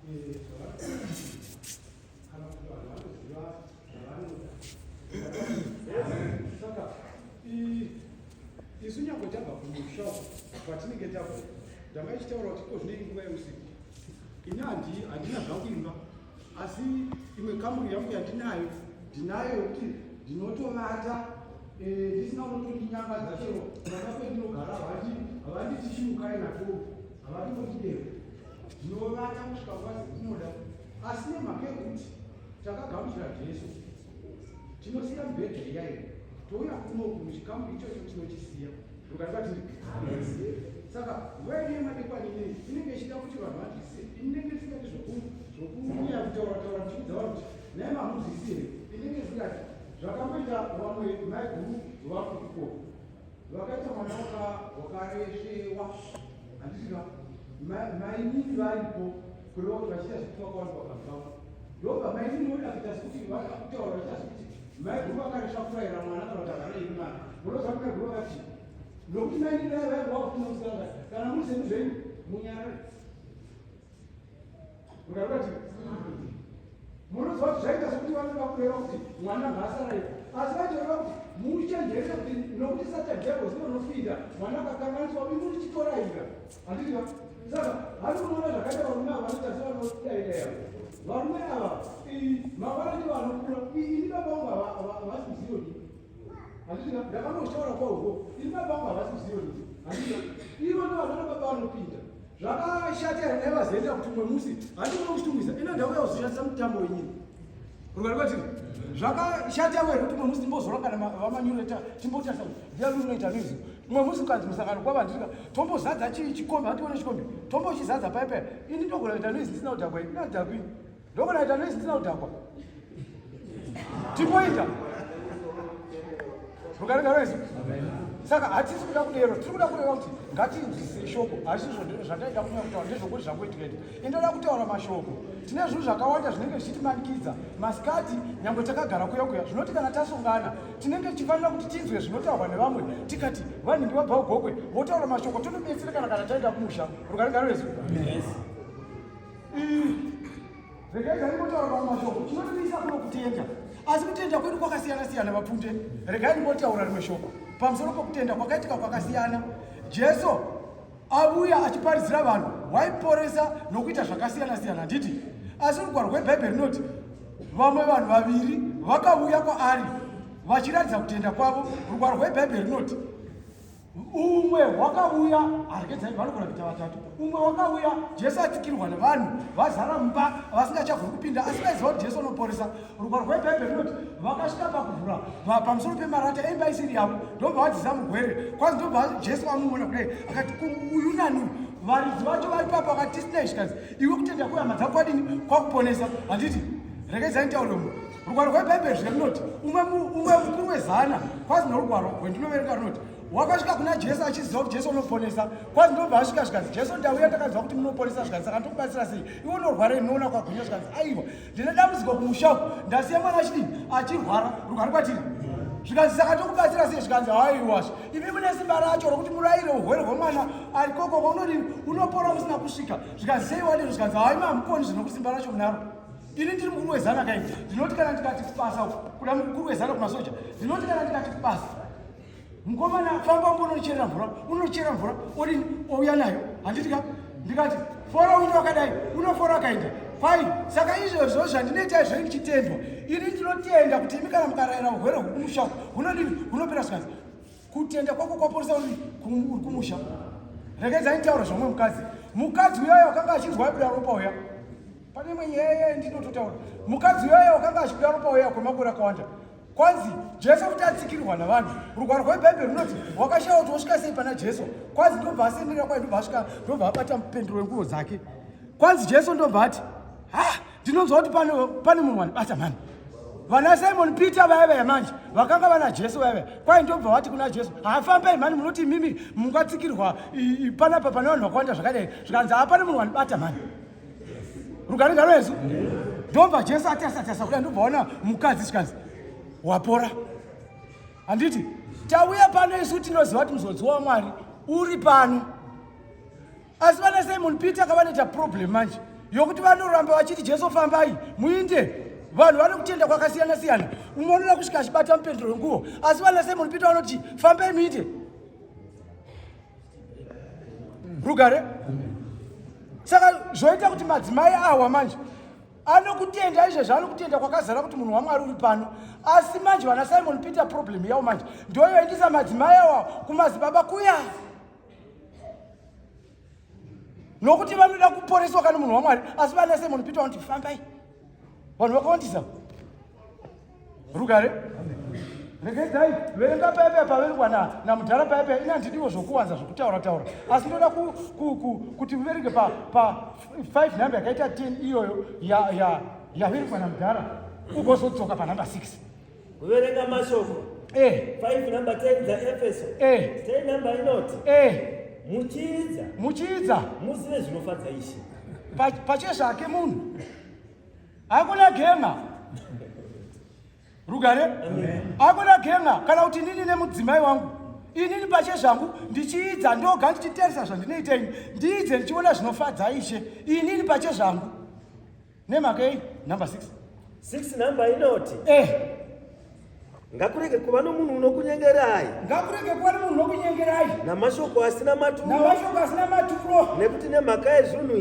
isu nyango tabva kumusha patinenge tabva ndangachitaura kuti ko zvinei nguva yeusiku ini handina zvakuimba asi imwe kamuri yangu yandinayo ndinayo kuti ndinotovata ndisina unotondinyangadza chero paka pendinogara havanditi chimukai nato havandingotidero ndinovata kusvika kwazi ndinoda asi nemhaka yekuti takagamuchira jesu tinosiya mibhedha iyayo touya kunoku muchikamu ichocho tinochisiya ukatibati saka nguva ine madekwana inei inenge ichida kuti vanhu vanzwisise inenge isingati zvokunyanya kutaura ndichidza vanhu kuti nai mamuzwisire inenge isingati zvakamboita vamwe mai guru vakuko vakaita mwana wakareshewa handisika mainini varipo kureva kuti vachiita zvekufa kwavanhu vakabvavo ndobva mainini voda kuita sekuti vakutaura vachiita sekuti mai guru vakaresha kuraira mwana kana kuti avanei mwana unoziva mai guru vakati nokuti mainini vaivakufuna kusanga kana muri semuzvenyu munyara ukati munoziva kuti zvaita sekuti vanoda kureva kuti mwana ngaasarayo asi vatoreva kuti muchenjerese kuti nokuti satadhebho zinonofida mwana akakanganiswa imuri chitoraira handiziva saka hari kunoona zvakaita varume ava vanoita sevanodaidaiva varume ava mavana ndi vanokura ini baba vangu havasi kuziyoni handiziva ndakanotaura kwauko ini baba vangu havasi kuziyoni handiziva ivo ndo vanana baba vanopinda zvakashata nevazenda kuti umwe musi handikona kuchitumwisa ina ndauya kuzoshandisa mutambo wenyini ukarikati zvakashata were kuti umwe musi timbozora kana vamanyureta timbotarisa ndialunoita nezvi umwe musi ukanzi musangano kwava ndisika tombozadza chikombe hatione chikombe tombochizadza paipai ini ndogona kuita noizi ndisina kudhakwa ini nadhakwi ndogona kuita noizi ndisina kudhakwa timboita ukarikati saka hatisi kuda kudero tiri kuda kureva kuti ngatinzwisise shoko hazvisizvo zvataida kunyanya kutaura ndezvokuti zvangoitiketi indoda kutaura mashoko tine zvinhu zvakawanda zvinenge zvichitimanikidza masikati nyangwe takagara kuya zvinoti kana tasungana tinenge tichifanira kuti tinzwe zvinotaurwa nevamwe tikati vanhingi vabva ugokwe votaura mashoko tonobetserekana kana taenda kumusha rukaringarorezu regai ndingotaura mamwe mashoko tinotoisa kuno kutenda asi kutenda kwedu kwakasiyana-siyana vapfunde regai ndingotaura rimwe shoko pamusoro pokutenda kwakaitika kwakasiyana jesu auya achiparidzira vanhu waiporesa nokuita zvakasiyana-siyana handiti asi rugwaro rwebhaibheri rinoti vamwe vanhu vaviri vakauya kwaari vachiratidza kutenda kwavo rugwaro rwebhaibheri rinoti umwe wakauya aregedzai vanogona kuita vatatu umwe wakauya jesu atsikirwa nevanhu vazara mumba vasingachagoni kupinda asi vaiziva kuti jesu unoporesa rugwaro rwebhaibheri rinoti vakasvika pakuvhura pamusoro pemarata emba isiri yavo ndobva vadzisa mugwere kwanzi ndobva jesu amuona kudai akati uyu nani varidzi vacho vari papa vakati tisinai zvikanzi iwe kutenda kuhama dzako kwadini kwakuponesa handiti regedzai ntaure mumwe rugwaro rwebhaibheri zvirinoti umwe mukuru wezana kwanzi norugwaro rwendinoverenga rinoti wakasvika kuna jesu achiziva kuti jesu unoponesa kwanzi ndobva asvika zvikanzi jesu ndauya takanziva kuti munoponesa zvikanzi saka ndokubatsira sei iwe unorwara inoona kwagwinya zvikanzi aiwa ndine dambudziko kumushaku ndasiya mwana achidini achirwara rugwaro kwatiri zvikanzi saka ndokubatsira sei zvikanzi haiwasha imi mune simba racho rokuti murayire urwere hwemwana ari kokoko unodini unopora musina kusvika zvikanzi sei wadini zvikanzi haima hamukoni zvinoku simba racho munaro ini ndiri mukuru wezana kaini ndinoti kana ndikati kubasa kuda mukuru wezana kumasoja ndinoti kana ndikati kubasa mukomana famba unocherera mvura odini ouya nayo handitika ndikati fora uno wakadai unofora wakaenda fine saka izvozvo zvandinoita izvo ndichitendwa ini ndinotenda kuti imi kana mukarayira urwere hwekumusha hunodini hunopera zvikanzi kutenda kwako kwaporesa uri kumusha regedzai ntaura zvomwe mukadzi uyoyo wakanga achirwa aipira ropa uya pane imwe nyaya ndinototaura mukadzi uyoyo wakanga achipira ropa uya kwemakore akawanda kwanzi jesu kuti atsikirwa navanhu rugwaro rwebhaibheri runoti wakashaya kuti wasvika sei pana jesu kwanzi ndobva asendera kwaye ndobva asvika ndobva abata mupendero wenguo dzake kwanzi jesu ndobva ati ndinonzwa kuti pane munhu wanibata mani vana simon peter vaiva manje vakanga vana jesu vaiva kwaye ndobva vati kuna jesu hafambai mani munoti imimi mungatsikirwa panapa pane vanhu vakawanda zvakadai zvikanzi hapane munhu wanibata mani rugaringaroezu ndobva jesu atasatasa kudai ndobva ona mukadzi zvikanzi wapora handiti tauya pano isu tinoziva kuti muzodzi wamwari uri pano asi vana simon peter akavanoita problem manje yokuti vanoramba vachiti Jesu fambai muinde. Vanhu vari kutenda kwakasiyana siyana. Unoona kusvika achibata mupendero wenguo, asi vana Simon Peter vanoti fambai muinde. Rugare? Saka zvoita kuti madzimai awa manje anokutenda izvezvo, anokutenda kwakazara kuti munhu waMwari uri pano. Asi manje vana Simon Peter problem yavo manje ndoyoendisa madzimai awa kumadzibaba kuya, nokuti vanoda kuporeswa kana munhu waMwari. Asi vana Simon Peter vanoti fambai. Vanhu vakawandisa. Rugare? Regedzai verenga pepe paverengwa namudhara pepe ina ndidiwo zvokuwanza zvokutaura taura. Asi ndoda kuti uverenge pa 5 number yakaita 10 iyoyo yaverengwa namudhara ugozodzoka pa number 6. Kuverenga mashoko. 5 number 10 dza Efeso. 10 number inoti. Muchiidza muzive zvinofadza Ishe. Pachezvake munhu hakuna genga. Rugare? Hakuna genga kana kuti inini nemudzimai wangu, inini pachezvangu ndichiidza ndoga ndichiteresa zvandinoita ini, ndiidze ndichiona zvinofadza Ishe inini pachezvangu. Nemhaka iyi number 6 number inoti ngakurege kuva nomunhu unokunyengerai. Ngakurege kuva nomunhu unokunyengerai namashoko asina maturo. Nekuti nemhaka yezvinhu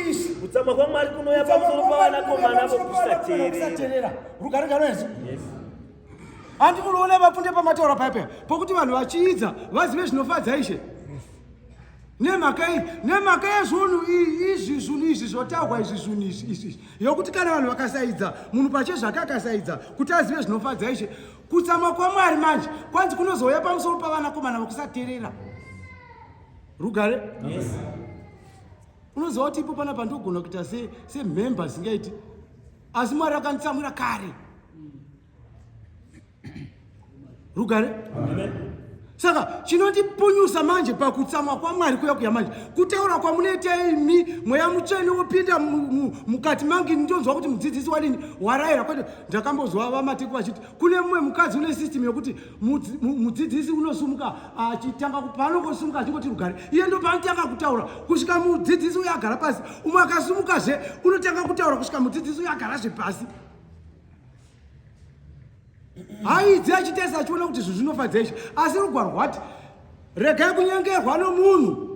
izvi kutsamwa kwaMwari kunouya pamusoro pavanakomana vokusateerera. Rugare kanonzi handi munoona vafunde pamataura paipa pokuti vanhu vachiidza vazive zvinofadza Ishe. Nemhaka yezvinhu izvi zvotaurwa izvi yokuti kana vanhu vakasaidza, munhu pachezvake akasaidza kuti azive zvinofadza Ishe, kutsamwa kwaMwari manje kwanzi kunozouya pamusoro pavanakomana vokusateerera. Rugare? Unoziva kuti ipo panapa ndogona kuita sememba zingaiti, asi Mwari akanditsamwira kare. Rugare? Saka chinondipunyusa manje pakutsamwa kwaMwari kuya manje kutaura kwamunoita imi mweya mutsvene wopinda mukati mangu. Ndonzwa kuti mudzidzisi wadini warayira kwete. Ndakambozwa vamateko vachiti kune mumwe mukadzi une system yokuti mudzidzisi unosumuka achitanga paanongosumuka achingoti Rugare, iye ndo paanotanga kutaura kusvika mudzidzisi uyo agara pasi. Umwe akasumukazve unotanga kutaura kusvika mudzidzisi uyo agarazve pasi. Haidzi achitesa achiona kuti izvi zvinofadza Ishe. Asi Rugwaro rwati regai kunyengerwa nomunhu.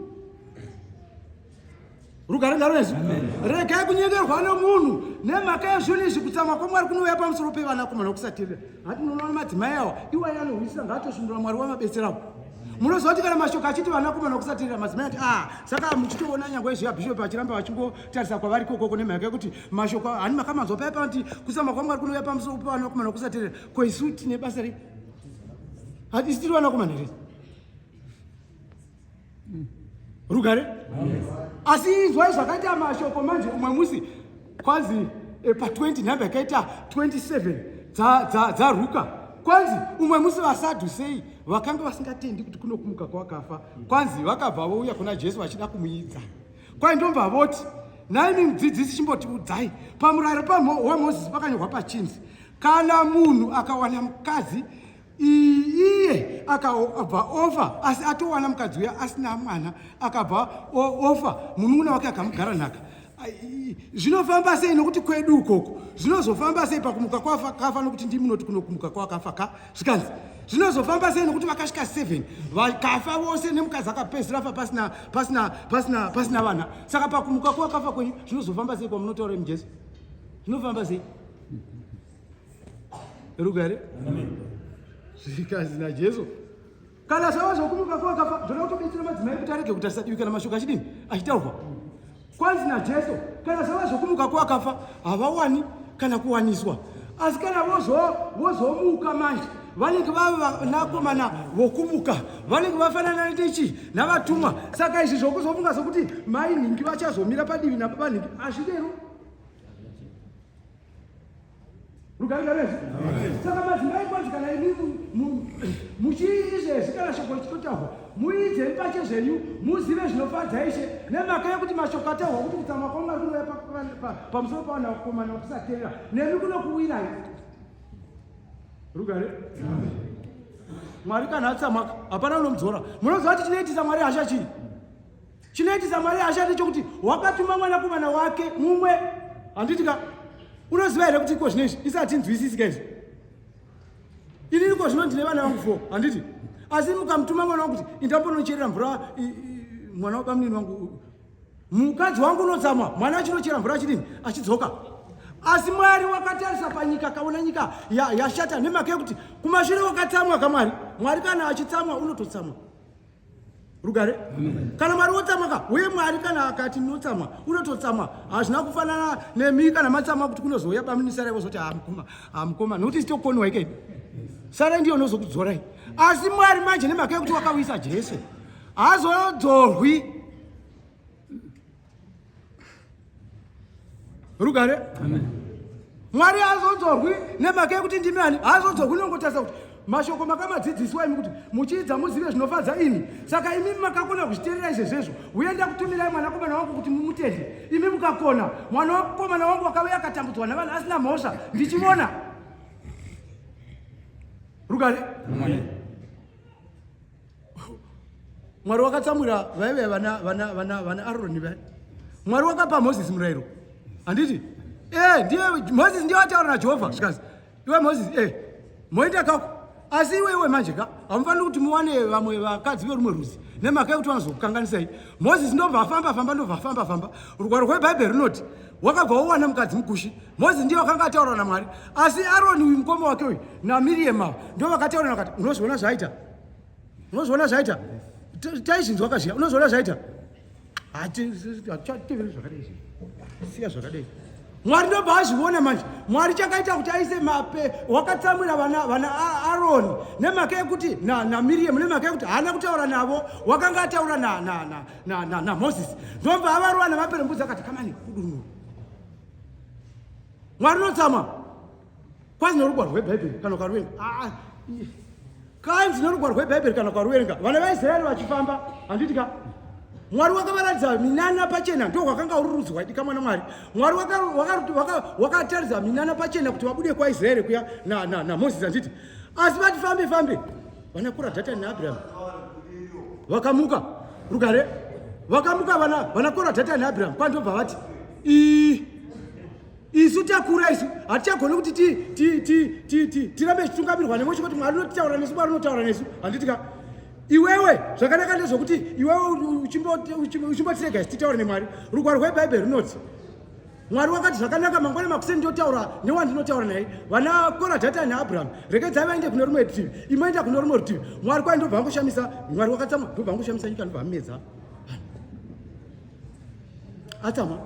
Rugare ngarwezvi. Regai kunyengerwa nomunhu nemhaka yezvinhu izvi kutsamwa kwaMwari kunouya pamusoro pevanakomana vokusateerera. Hati munoona madzimai awa iwai anohwisira ngaatosundura Mwari wamabetseravo. Munoziva kuti kana mashoko achiti vanakomana vokusateerera, madzimai ati saka muchitoona nyangwe izvi abhishopu achiramba vachingotarisa kwavari kokoko nemhaka yekuti mashoko hani makamanzwa paipa kuti kutsamwa kwaMwari kunouya pamusoro pevanakomana vokusateerera. Ko isu tine basa rei? Hati isi tiri vanakomana here? Rugare? Asi inzwai zvakaita mashoko manje. Umwe musi kwanzi pa 20 nhamba yakaita 27 dzaruka, kwanzi umwe musi vasadhusei vakanga vasingatendi kuti kunokumuka kwakafa, kwanzi vakabva vouya kuna Jesu vachida kumuidza. Kwai ndombva voti naimi mudzidzisi chimbotiudzai pamurayiro waMozisi pakanyorwa pachinzi kana munhu akawana mukadzi iye akabva ofa asi atowana mukadzi uya asina mwana akabva ofa, munun'una wake akamugara nhaka, zvinofamba sei nokuti kwedu ukoko zvinozofamba sei pakumuka kwakafa nokuti ndimunoti kunokumuka kwakafa ka zvikanzi zvinozofamba sei nokuti vakasvika 7 vakafa vose nemukadzi akapedzisira fa pasina vana. Saka pakumuka kwakafa kwenyu zvinozofamba sei kwamunotaura muJesu? Zvinofamba sei? Rugare? Zvikanzi naJesu kana zvava zvokumuka kwakafa zvoda kutobetsera madzimai kuti arege kutarisa divi kana mashoko achidini achitaurwa. Kwanzi naJesu kana zvava zvokumuka kwakafa havawani kana kuwaniswa, asi kana vozomuka manje vanenge vava vanakomana vokumuka, vanenge vafanana ndichi navatumwa. Saka izvi zvokuzofunga sokuti mai nhingi vachazomira padivi nababa nhingi hazvidero. Rugare? Saka madzimai kwanzi kana imi muchiizvezvi kana shoko richitotaurwa muidzei pachezvenyu muzive zvinofadza Ishe nemhaka yekuti mashoko ataurwa kuti kutsamwa kwaMwari kunouya pamusoro pavanakomana vokusateerera nemi kunokuwirai. Rugare? Mwari kana atsamwa hapana unomudzora. Munoziva kuti chinoitisa Mwari hasha chii? chinoitisa Mwari ashati chokuti wakatuma mwanakomana wake mumwe. Handitika unoziva here kuti iko zvinezvi isati nzwisisika izvi. Ini ndiko zvino ndine vana vangu 4 handiti. Asi mukamutuma mwana wangu kuti indambonocherera mvura mwana wabamnini wangu, mukadzi wangu unotsamwa, mwana achinochera mvura achidini achidzoka. Asi Mwari wakatarisa panyika kaona nyika yashata nemhaka yekuti kumashure wakatsamwa kaMwari. Mwari kana achitsamwa unototsamwa. Rugare? Kana Mwari otsamwa uye Mwari kana akati ndinotsamwa unototsamwa. Hazvina kufanana nemi kana matsamwa kuti kunozouya bamnini Sarai wozoti amukoma nokuti sitokoniwa ikepi. Sarai ndiyo nozokudzorai. Asi Mwari manje nemhaka yekuti wakawisa Jesu hazodzorwi. Rugare? Mwari hazodzorwi nemhaka yekuti ndimi ani hazodzorwi. Nongotarisa kuti mashoko makamadzidziswa imi kuti muchidza muzive zvinofadza imi. Saka imi makakona kuzviteerera izvezvo. Uye ndakutumirai mwanakomana wangu kuti mumutende. Imi mukakona. Mwanakomana wangu wakauya akatambudzwa navanhu asina mhosva ndichimona. Rugare? Mwari wakatsamwira vaive vana Aroni vai. Mwari wakapa Moses murayiro. Handiti? Ndiye Moses ndiye wataura naJehovha. Zvikazi iwe Moses moita kako. Asi iwe manje hamufaniri kuti muwane vamwe vakadzi verumwe rudzi nemhaka yekuti vanozokukanganisai. Moses ndobva afamba. Rugwaro rweBhaibheri runoti wakabva wowana mukadzi mukushi. Moses ndiye wakanga ataura naMwari. Asi Aroni uyu mukoma wake uyu naMiriam ndio vakataura vakati unozviona zvaita. Unozviona zvaita. Taizvinzwa kazhiya. Unozviona zvaita. Hatichateveri zvakadai. Siya zvakadai. Mwari ndobva azviona manje. Mwari chakaita kuti aise mape wakatsamwira vana Aroni nemhaka yekuti naMiriam nemhaka yekuti haana kutaura navo, wakanga ataura na Moses. Ndobva avarova namaperembudzi akati kamani kudunu. Mwari notsama. Kwazi norugwaro rweBhaibheri kana ukaruvenga. Kanzi norugwaro rweBhaibheri kana ukaruvenga. Vana vaIsraeri vachifamba handitika. Mwari wakavaratidza minana pachena ndio wakanga uri rudzi rwaidika mwana Mwari. Mwari wakataridza minana pachena kuti vabude kwaIsraeri kuya na Moses handiti. Asi vati fambe vanakura Dhatani naAbhiramu vakamuka. Rugare? Vakamuka vanakura Dhatani naAbhiramu kwandobva vati isu takura isu hatichagoni kuti tirambe tichitungamirirwa nemwe kuti Mwari unotaura nesu, Mwari unotaura nesu handitika. Iwewe zvakanaka ndezvokuti iwewe uchimbotirega titaure neMwari. Rugwaro rweBhaibheri runoti Mwari wakati zvakanaka mangwana makuseni ndinotaura newandinotaura naye. Vanakora Dhatani naAbhiramu rekedzai vaende kune rumwe rutivi, imoenda kune rumwe rutivi. Mwari kwai ndobva angoshamisa. Mwari wakatsamwa ndobva angoshamisa nyika ndobva amedza. Atsamwa.